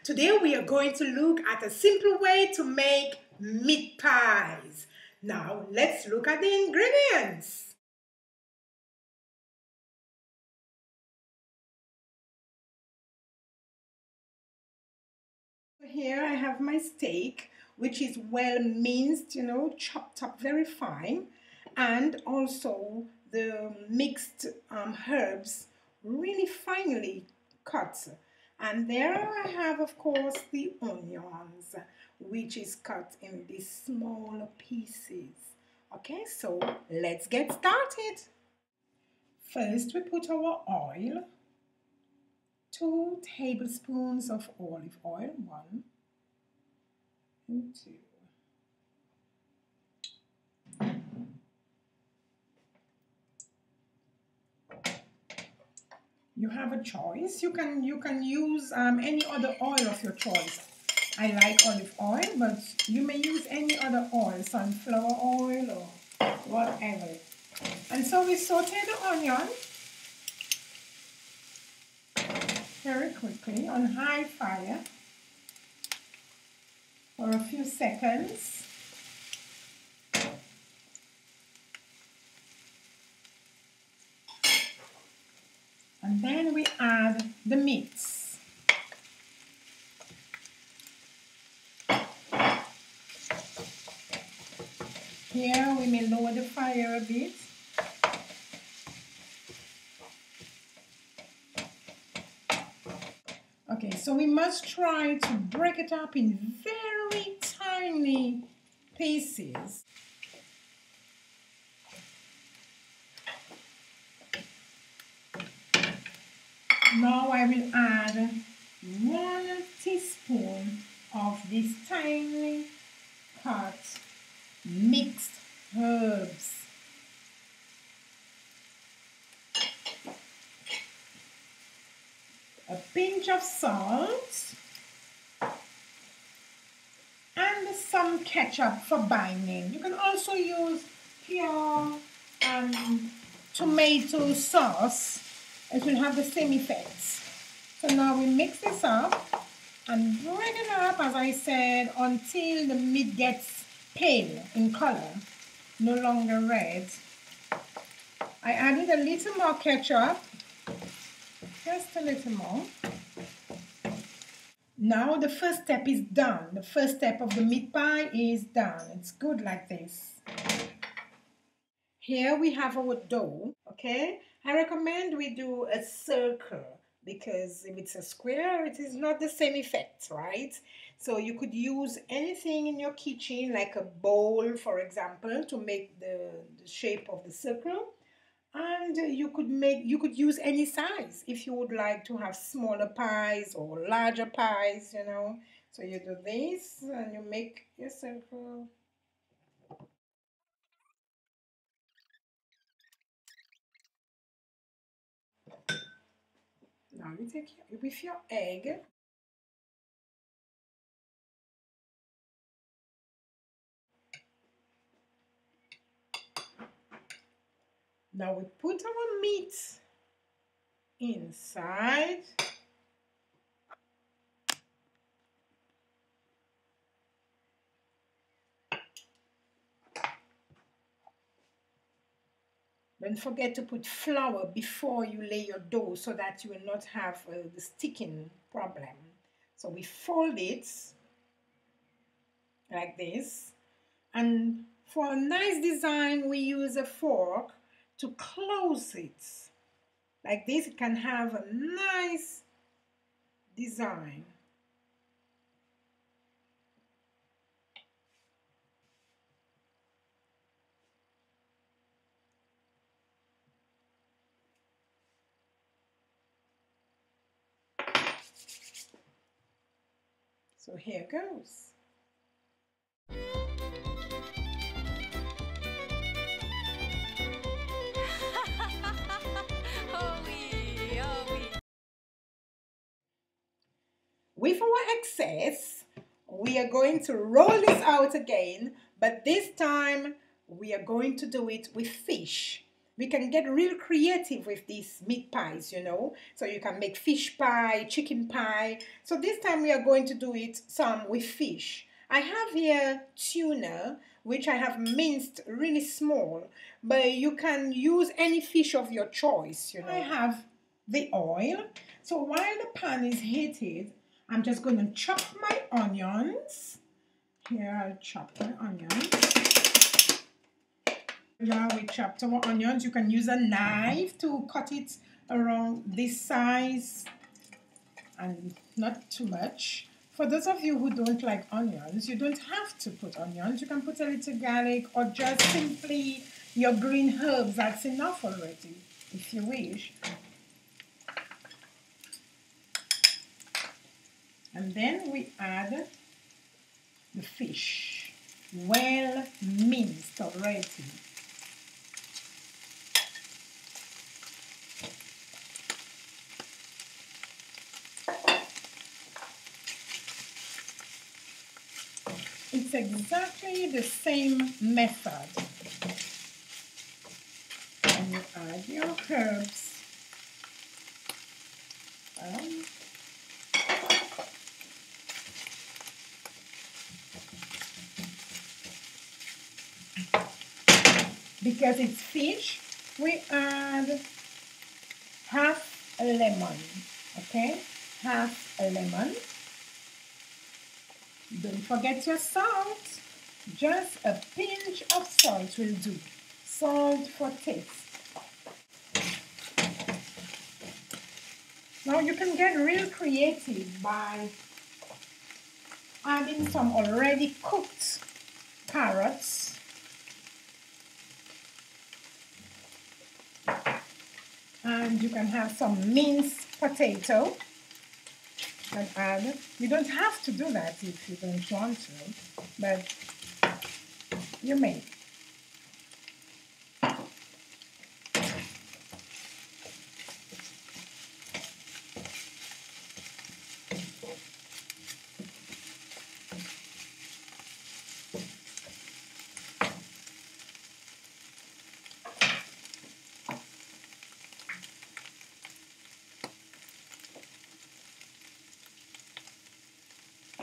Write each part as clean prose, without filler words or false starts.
Today we are going to look at a simple way to make meat pies. Now let's look at the ingredients. Here I have my steak, which is well minced, chopped up very fine, and also the mixed herbs really finely cut. And there I have, of course, the onions, which is cut in these small pieces. Okay, so let's get started. First, we put our oil, 2 tablespoons of olive oil, 1 and 2. You have a choice. You can use any other oil of your choice. I like olive oil, but you may use any other oil, sunflower oil or whatever. And so we saute the onion very quickly on high fire for a few seconds. And then we add the meats. Here we may lower the fire a bit. Okay, so we must try to break it up in very tiny pieces. Now I will add 1 teaspoon of these tiny cut mixed herbs. A pinch of salt and some ketchup for binding. You can also use pure tomato sauce. It will have the same effects. So now we mix this up and break it up, as I said, until the meat gets pale in color, no longer red. I added a little more ketchup, just a little more. Now the first step is done. The first step of the meat pie is done. It's good like this. Here we have our dough, okay? I recommend we do a circle because if it's a square, it is not the same effect, right? So you could use anything in your kitchen, like a bowl, for example, to make the shape of the circle. And you could use any size if you would like to have smaller pies or larger pies, So you do this and you make your circle. Now you take with your egg. Now we put our meat inside. Don't forget to put flour before you lay your dough so that you will not have the sticking problem. So we fold it like this. And for a nice design, we use a fork to close it. Like this, it can have a nice design. So here goes. With our excess, we are going to roll this out again, but this time we are going to do it with fish. we can get real creative with these meat pies, you know. So you can make fish pie, chicken pie. So this time we are going to do it some with fish. I have here tuna, which I have minced really small, but you can use any fish of your choice, you know. I have the oil. So while the pan is heated, I'm just going to chop my onions. Here I'll chop my onions. Yeah, we chopped our onions. You can use a knife to cut it around this size and not too much. For those of you who don't like onions, you don't have to put onions. You can put a little garlic or just simply your green herbs. That's enough already, if you wish. And then we add the fish, well minced already. It's exactly the same method. And you add your herbs. Because it's fish, we add half a lemon, okay? Half a lemon. Don't forget your salt. Just a pinch of salt will do. Salt for taste. Now you can get real creative by adding some already cooked carrots. And you can have some minced potato and add. You don't have to do that if you don't want to, but you may.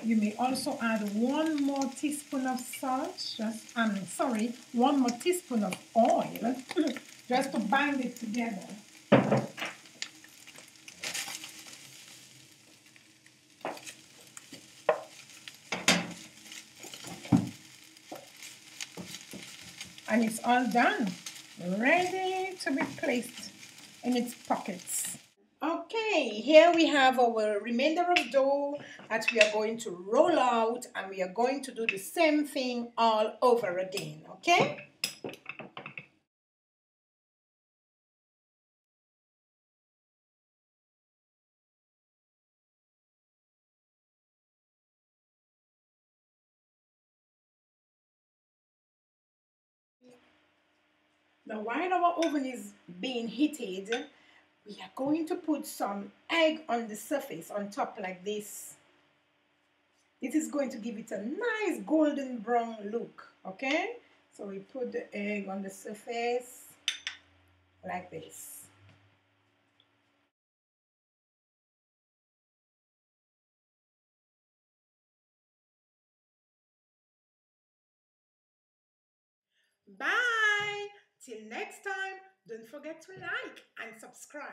You may also add one more teaspoon of salt, one more teaspoon of oil, just to bind it together. And it's all done, ready to be placed in its pockets. Okay, here we have our remainder of dough that we are going to roll out, and we are going to do the same thing all over again, okay? Now while our oven is being heated, we are going to put some egg on the surface, on top like this. This is going to give it a nice golden brown look, okay? So we put the egg on the surface like this. Bye! Till next time, don't forget to like and subscribe.